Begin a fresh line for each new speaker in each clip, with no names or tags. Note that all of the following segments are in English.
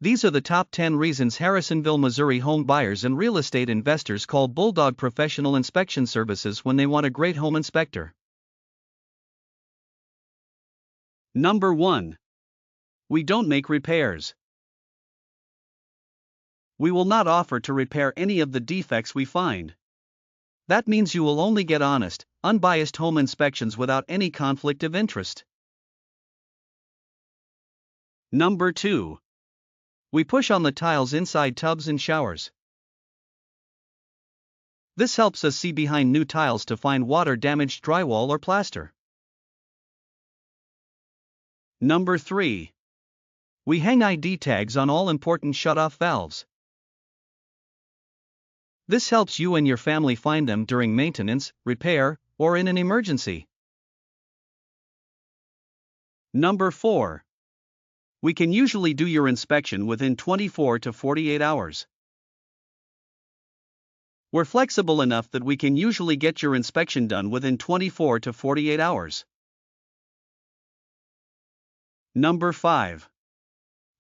These are the top 10 reasons Harrisonville, Missouri home buyers and real estate investors call Bulldog Professional Inspection Services when they want a great home inspector.
Number 1. We don't make repairs. We will not offer to repair any of the defects we find.
That means you will only get honest, unbiased home inspections without any conflict of interest.
Number 2.
We push on the tiles inside tubs and showers. This helps us see behind new tiles to find water-damaged drywall or plaster.
Number 3.
We hang ID tags on all important shutoff valves. This helps you and your family find them during maintenance, repair, or in an emergency.
Number 4. We can usually do your inspection within 24 to 48 hours. We're flexible enough that we can usually get your inspection done within 24 to 48 hours. Number 5.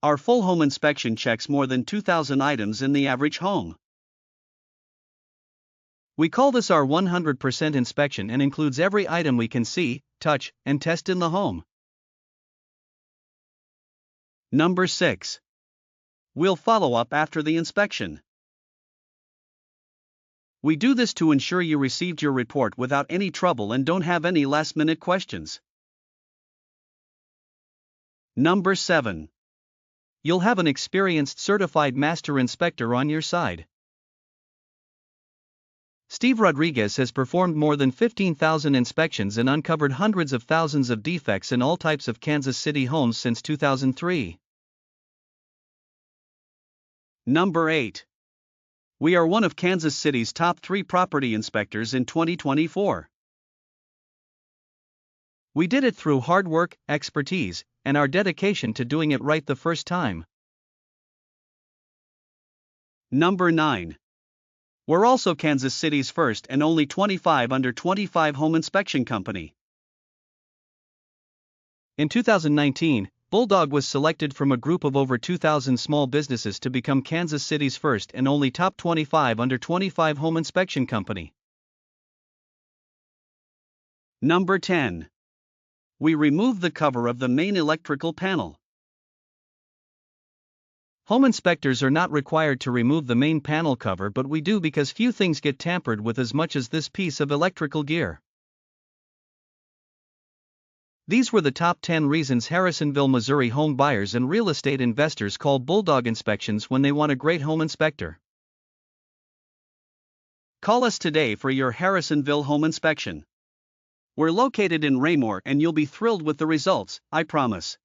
Our full home inspection checks more than 2,000 items in the average home.
We call this our 100% inspection and includes every item we can see, touch, and test in the home.
Number 6. We'll follow up after the inspection. We do this to ensure you received your report without any trouble and don't have any last-minute questions. Number 7.
You'll have an experienced certified master inspector on your side. Steve Rodriguez has performed more than 15,000 inspections and uncovered hundreds of thousands of defects in all types of Kansas City homes since 2003.
Number 8. We are one of Kansas City's top 3 property inspectors in 2024.
We did it through hard work, expertise, and our dedication to doing it right the first time.
Number 9. We're also Kansas City's first and only 25 under 25 home inspection company.
In 2019, Bulldog was selected from a group of over 2,000 small businesses to become Kansas City's first and only top 25 under 25 home inspection company.
Number 10. We removed the cover of the main electrical panel.
Home inspectors are not required to remove the main panel cover, but we do because few things get tampered with as much as this piece of electrical gear. These were the top 10 reasons Harrisonville, Missouri home buyers and real estate investors call Bulldog Inspections when they want a great home inspector.
Call us today for your Harrisonville home inspection. We're located in Raymore and you'll be thrilled with the results, I promise.